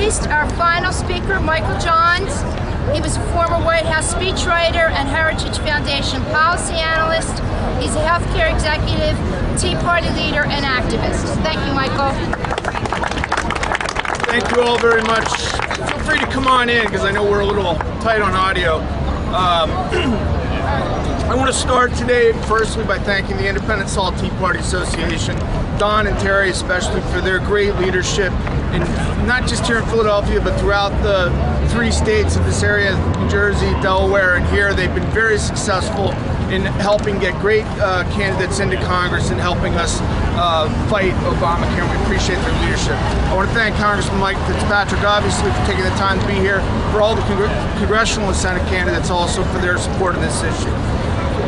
least, our final speaker, Michael Johns. He was a former White House speechwriter and Heritage Foundation policy analyst. He's a healthcare executive, Tea Party leader, and activist. Thank you, Michael. Thank you all very much. Feel free to come on in because I know we're a little tight on audio. I want to start today firstly by thanking the Independent Salt Tea Party Association, Don and Terry especially, for their great leadership, and not just here in Philadelphia but throughout the 3 states of this area, New Jersey, Delaware, and here. They've been very successful in helping get great candidates into Congress and helping us fight Obamacare, and we appreciate their leadership. I want to thank Congressman Mike Fitzpatrick, obviously, for taking the time to be here, for all the congressional and Senate candidates also for their support of this issue.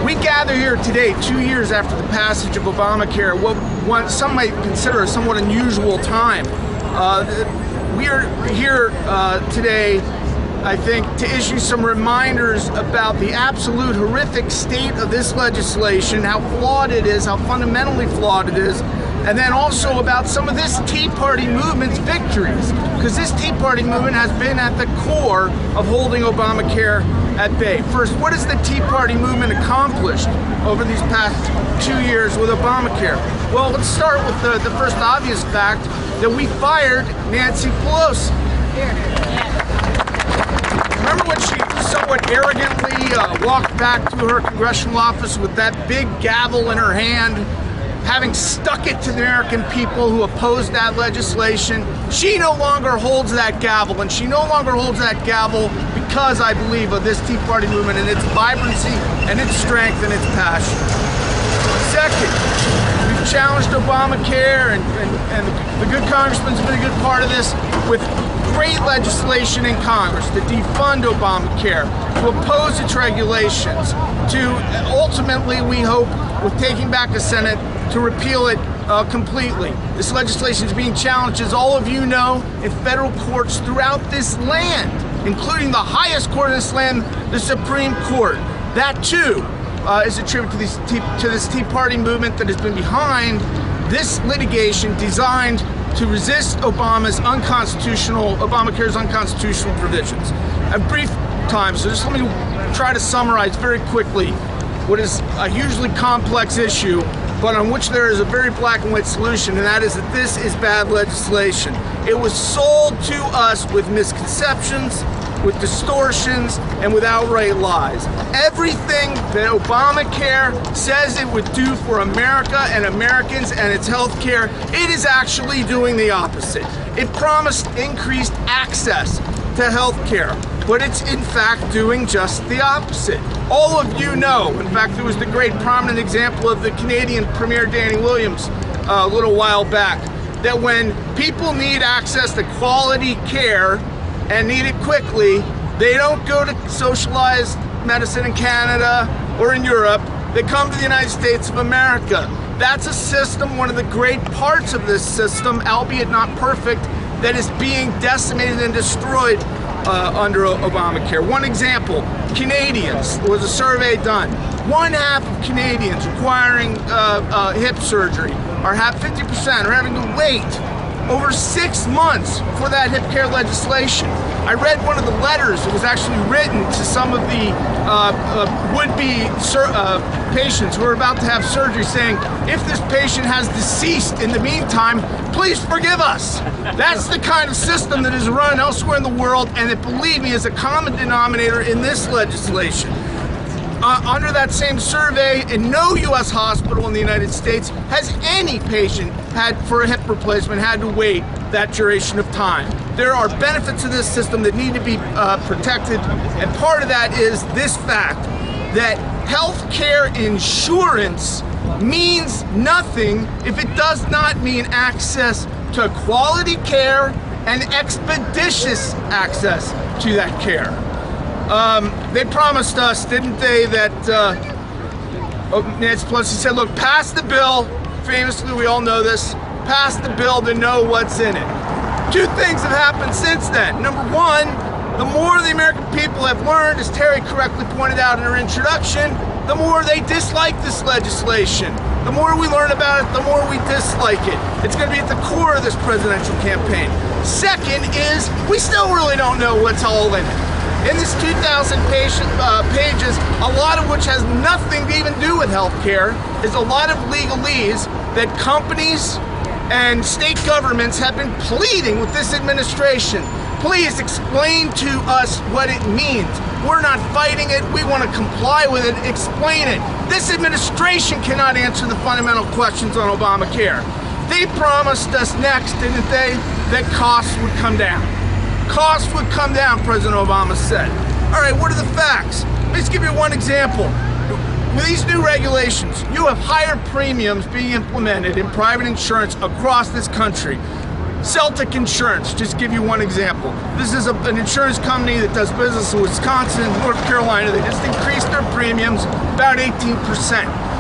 We gather here today, 2 years after the passage of Obamacare, what some might consider a somewhat unusual time. We are here today, I think, to issue some reminders about the absolute horrific state of this legislation, how flawed it is, how fundamentally flawed it is, and then also about some of this Tea Party movement's victories, because this Tea Party movement has been at the core of holding Obamacare at bay. First, what has the Tea Party movement accomplished over these past 2 years with Obamacare? Well, let's start with the first obvious fact that we fired Nancy Pelosi. Remember when she somewhat arrogantly walked back to her congressional office with that big gavel in her hand, having stuck it to the American people who opposed that legislation? She no longer holds that gavel, and she no longer holds that gavel because, I believe, of this Tea Party movement and its vibrancy and its strength and its passion. Second, we've challenged Obamacare, and the good congressman's been a good part of this, with great legislation in Congress to defund Obamacare, to oppose its regulations, to ultimately, we hope, with taking back the Senate, to repeal it completely. This legislation is being challenged, as all of you know, in federal courts throughout this land, including the highest court in this land, the Supreme Court. That too is a tribute to this Tea Party movement that has been behind this litigation designed to resist Obamacare's unconstitutional provisions. I have brief time, so just let me try to summarize very quickly what is a hugely complex issue, but on which there is a very black and white solution, and that is that this is bad legislation. It was sold to us with misconceptions, with distortions, and with outright lies. Everything that Obamacare says it would do for America and Americans and its health care, it is actually doing the opposite. It promised increased access to health care, but it's in fact doing just the opposite. All of you know, in fact, there was the great prominent example of the Canadian Premier Danny Williams a little while back, that when people need access to quality care and need it quickly, they don't go to socialized medicine in Canada or in Europe, they come to the United States of America. That's a system, one of the great parts of this system, albeit not perfect, that is being decimated and destroyed under Obamacare. One example, Canadians, there was a survey done. 1/2 of Canadians requiring hip surgery are 50% are having to wait over 6 months for that hip care legislation. I read one of the letters that was actually written to some of the would-be patients who are about to have surgery, saying, if this patient has deceased in the meantime, please forgive us. That's the kind of system that is run elsewhere in the world, and that, believe me, is a common denominator in this legislation. Under that same survey, in no U.S. hospital in the United States has any patient for a hip replacement had to wait that duration of time. There are benefits to this system that need to be protected, and part of that is this fact that health care insurance means nothing if it does not mean access to quality care and expeditious access to that care. They promised us, didn't they, that Nancy Pelosi said, look, pass the bill. Famously, we all know this. Pass the bill to know what's in it. 2 things have happened since then. Number one, the more the American people have learned, as Terry correctly pointed out in her introduction, the more they dislike this legislation. The more we learn about it, the more we dislike it. It's going to be at the core of this presidential campaign. Second is we still really don't know what's all in it. In this 2,000 pages, a lot of which has nothing to even do with healthcare, is a lot of legalese that companies and state governments have been pleading with this administration. Please explain to us what it means. We're not fighting it. We want to comply with it. Explain it. This administration cannot answer the fundamental questions on Obamacare. They promised us next, didn't they, that costs would come down. Costs would come down, President Obama said. All right, what are the facts? Let me just give you one example. With these new regulations, you have higher premiums being implemented in private insurance across this country. Celtic Insurance, just give you one example. This is an insurance company that does business in Wisconsin and North Carolina. They just increased their premiums about 18%.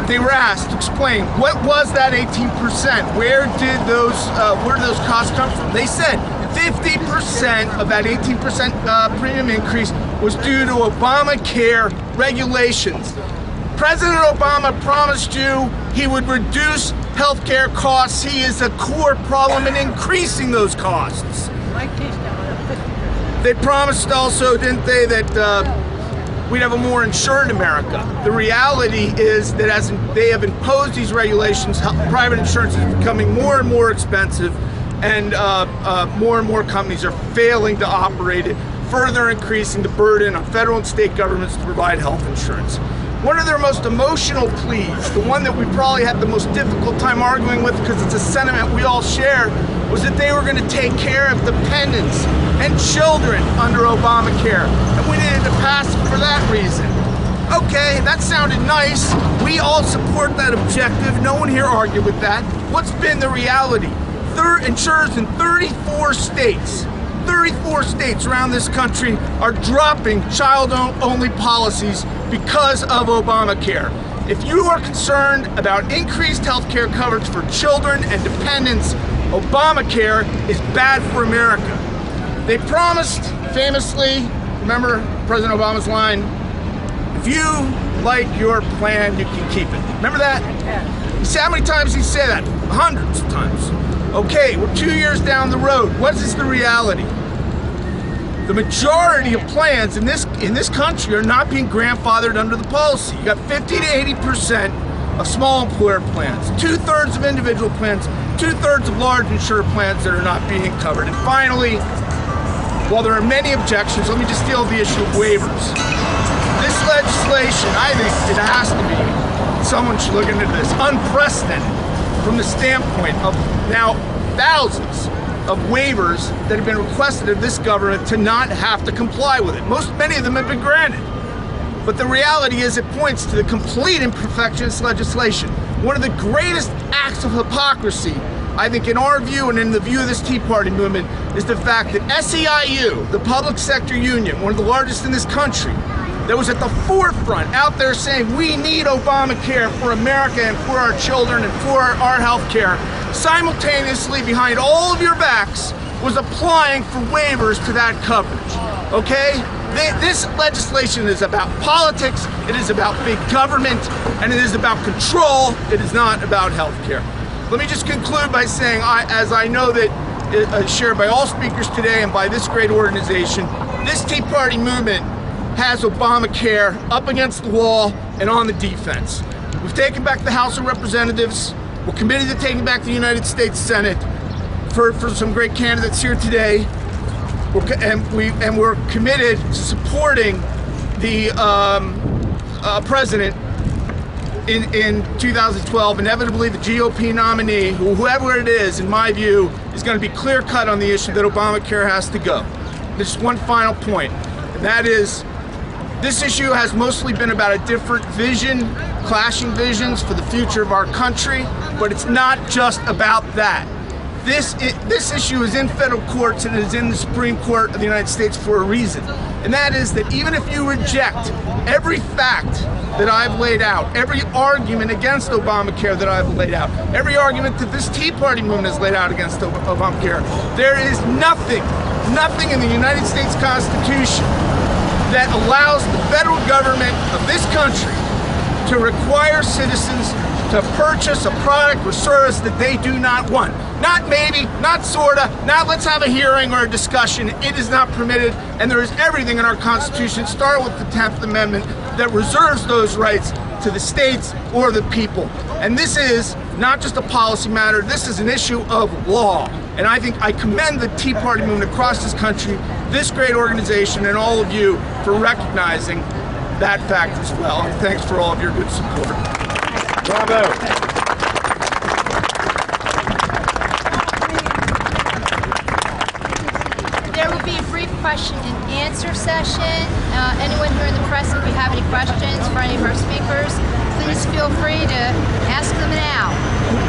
They were asked to explain what was that 18%? Where did those costs come from? They said 50% of that 18% premium increase was due to Obamacare regulations. President Obama promised you he would reduce healthcare costs. He is a core problem in increasing those costs. They promised also, didn't they, that we'd have a more insured America. The reality is that as they have imposed these regulations, private insurance is becoming more and more expensive, and more companies are failing to operate it, further increasing the burden on federal and state governments to provide health insurance. One of their most emotional pleas, the one that we probably had the most difficult time arguing with because it's a sentiment we all share, was that they were going to take care of dependents and children under Obamacare, and we needed to pass it for that reason. Okay, that sounded nice. We all support that objective. No one here argued with that. What's been the reality? Insurers in 34 states around this country are dropping child-only policies because of Obamacare. If you are concerned about increased health care coverage for children and dependents, Obamacare is bad for America. They promised, famously, remember President Obama's line, if you like your plan, you can keep it. Remember that? You see how many times he said that? Hundreds of times. Okay, we're 2 years down the road. What is the reality? The majority of plans in this country are not being grandfathered under the policy. You got 50 to 80% of small employer plans, 2/3 of individual plans, 2/3 of large insurer plans that are not being covered. And finally, while there are many objections, let me just deal with the issue of waivers. This legislation, I think it has to be, someone should look into this, unprecedented from the standpoint of now thousands of waivers that have been requested of this government to not have to comply with it. Many of them have been granted. But the reality is it points to the complete imperfection of this legislation. One of the greatest acts of hypocrisy, I think in our view and in the view of this Tea Party movement, is the fact that SEIU, the public sector union, one of the largest in this country, that was at the forefront out there saying we need Obamacare for America and for our children and for our health care, simultaneously behind all of your backs was applying for waivers to that coverage. Okay? This legislation is about politics, it is about big government, and it is about control. It is not about health care. Let me just conclude by saying, as I know that is shared by all speakers today and by this great organization, this Tea Party movement has Obamacare up against the wall and on the defense. We've taken back the House of Representatives. We're committed to taking back the United States Senate for some great candidates here today. We're committed to supporting the president in 2012. Inevitably, the GOP nominee, whoever it is, in my view, is going to be clear-cut on the issue that Obamacare has to go. There's one final point, and that is, this issue has mostly been about a different vision, clashing visions for the future of our country, but it's not just about that. This issue is in federal courts and it is in the Supreme Court of the United States for a reason. And that is that even if you reject every fact that I've laid out, every argument against Obamacare that I've laid out, every argument that this Tea Party movement has laid out against Obamacare, there is nothing in the United States Constitution that allows the federal government of this country to require citizens to purchase a product or service that they do not want. Not maybe, not sorta, not let's have a hearing or a discussion. It is not permitted, and there is everything in our Constitution, starting with the 10th Amendment, that reserves those rights to the states or the people. And this is not just a policy matter, this is an issue of law. And I think I commend the Tea Party movement across this country, this great organization, and all of you for recognizing that fact as well. And thanks for all of your good support. Bravo. There will be a brief question and answer session. Anyone here in the press, if you have any questions for any of our speakers, please feel free to ask them now.